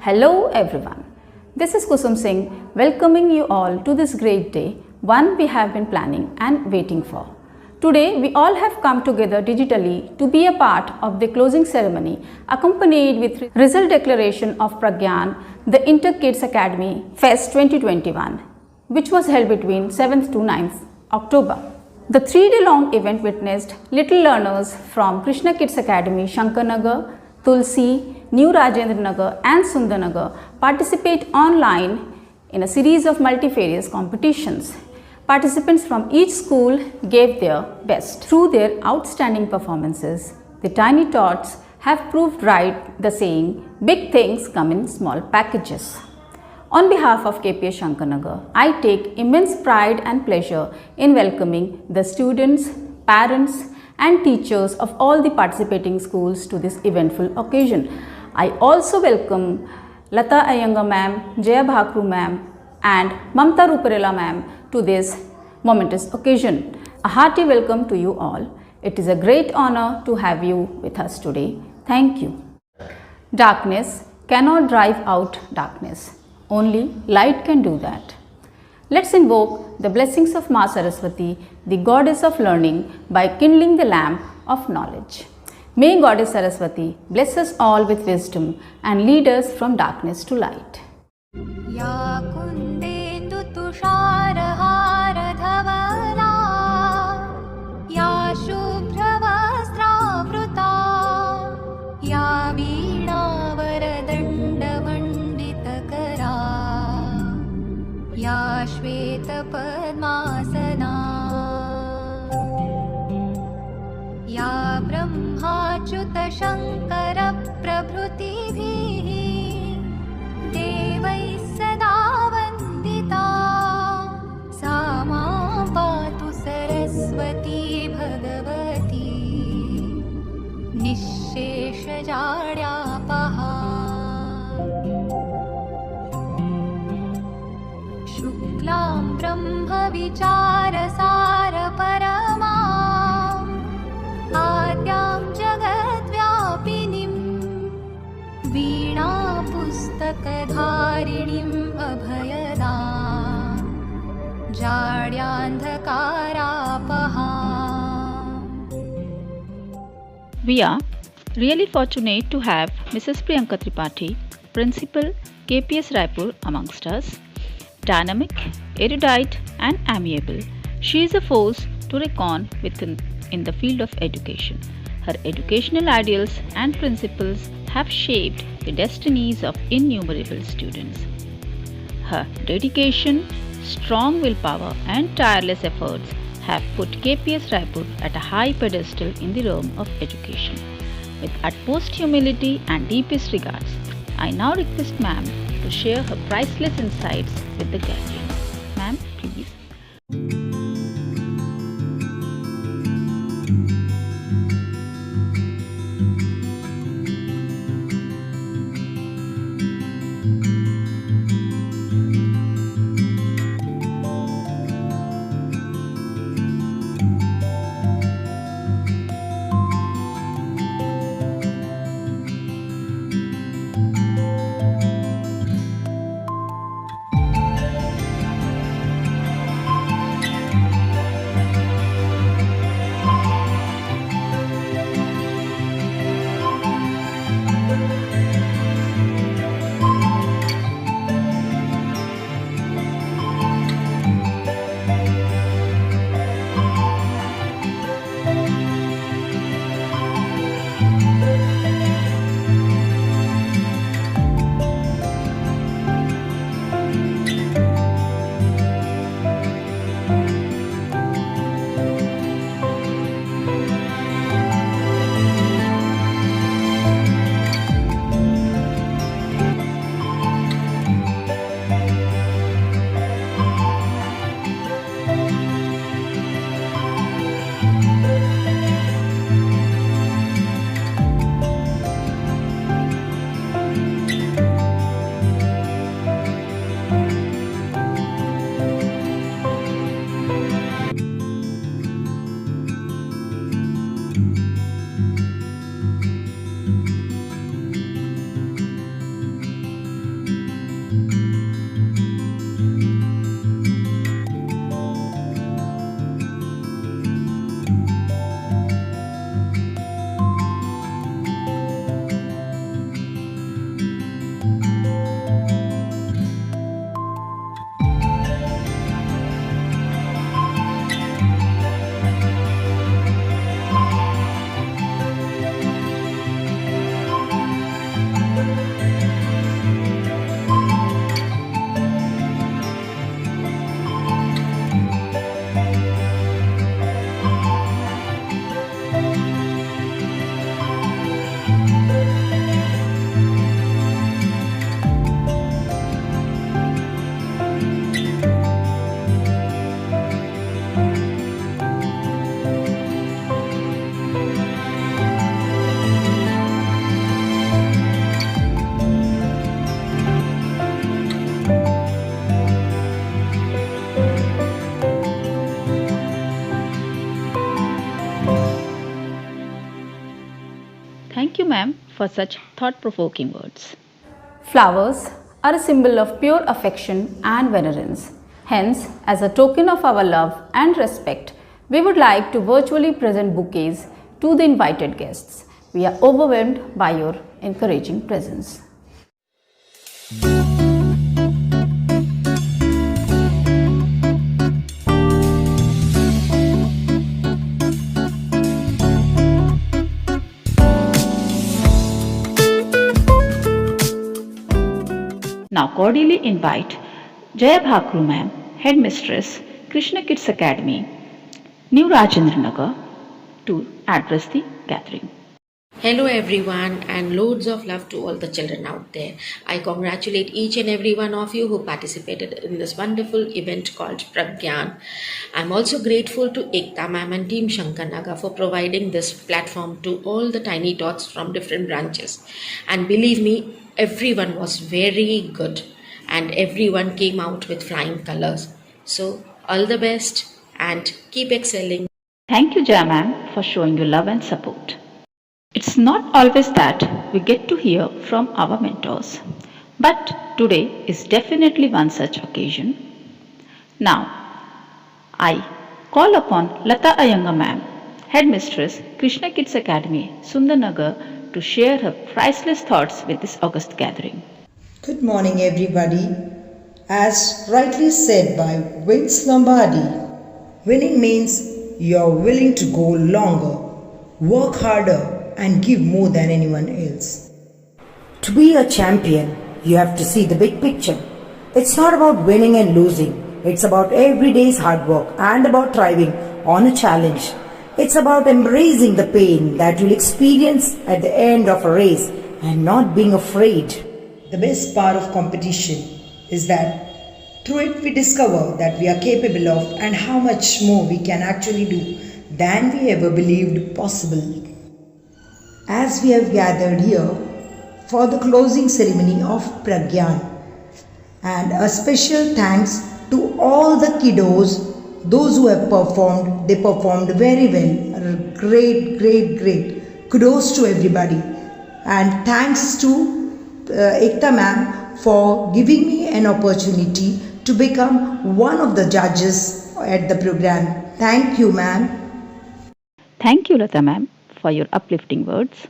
Hello everyone. This is Kusum Singh welcoming you all to this great day, one we have been planning and waiting for. Today we all have come together digitally to be a part of the closing ceremony accompanied with result declaration of Pragyan, the Inter Kids Academy Fest 2021, which was held between 7th to 9th October. The 3-day long event witnessed little learners from Krishna Kids Academy, Shankarnagar, Tulsi, New Rajendra Nagar and Sundarnagar participate online in a series of multifarious competitions. Participants from each school gave their best. Through their outstanding performances, the tiny tots have proved right the saying, big things come in small packages. On behalf of KPS Shankarnagar, I take immense pride and pleasure in welcoming the students, parents and teachers of all the participating schools to this eventful occasion. I also welcome Lata Iyengar ma'am, Jaya Bhakru ma'am and Mamta Ruparela ma'am to this momentous occasion. A hearty welcome to you all. It is a great honor to have you with us today. Thank you. Darkness cannot drive out darkness. Only light can do that. Let's invoke the blessings of Ma Saraswati, the goddess of learning, by kindling the lamp of knowledge. May Goddess Saraswati bless us all with wisdom and lead us from darkness to light. Ya kundendu tusharhara dhavala, ya shubhravastravruta, ya veena varadanda vanditakara, ya shweta padmasana, या ब्रह्माच्युत शंकर प्रभृतिभिः देवैः सदा वन्दिता, सा मां पातु Saraswati Bhagwati निःशेषजाड्यापहा। शुक्लां ब्रह्मविचारसारपरमा आद्यां जगद्व्यापिनीं वीणापुस्तकधारिणीम् अभयदां जाड्यान्धकारापहाम्। We are really fortunate to have Mrs. Priyanka Tripathi, Principal KPS Raipur amongst us. Dynamic, erudite and amiable, she is a force to reckon with in the field of education. Her educational ideals and principles have shaped the destinies of innumerable students. Her dedication, strong willpower and tireless efforts have put KPS Raipur at a high pedestal in the realm of education. With utmost humility and deepest regards, I now request ma'am to share her priceless insights with the gathering. Ma'am, please. Thank you, ma'am, for such thought provoking words. Flowers are a symbol of pure affection and venerance. Hence, as a token of our love and respect, we would like to virtually present bouquets to the invited guests. We are overwhelmed by your encouraging presence. Now cordially invite Jaya Bhakru ma'am, Headmistress, Krishna Kids Academy, New Rajendra Nagar, to address the gathering. Hello everyone and loads of love to all the children out there. I congratulate each and every one of you who participated in this wonderful event called Pragyan. I'm also grateful to Ekta ma'am and Team Shankar Naga for providing this platform to all the tiny tots from different branches. And believe me, everyone was very good and everyone came out with flying colors. So all the best and keep excelling. Thank you, Jaya ma'am, for showing your love and support. It's not always that we get to hear from our mentors, but today is definitely one such occasion. Now, I call upon Lata Iyengar ma'am, Headmistress, Krishna Kids Academy, Sundarnagar, to share her priceless thoughts with this august gathering. Good morning, everybody. As rightly said by Vince Lombardi, winning means you're willing to go longer, work harder, and give more than anyone else. To be a champion, you have to see the big picture. It's not about winning and losing. It's about every day's hard work and about thriving on a challenge. It's about embracing the pain that you'll experience at the end of a race and not being afraid. The best part of competition is that through it we discover that we are capable of and how much more we can actually do than we ever believed possible. As we have gathered here for the closing ceremony of Pragyan, and a special thanks to all the kiddos, those who have performed, they performed very well, great. Kudos to everybody, and thanks to Ekta ma'am for giving me an opportunity to become one of the judges at the program. Thank you, ma'am. Thank you, Lata ma'am, for your uplifting words.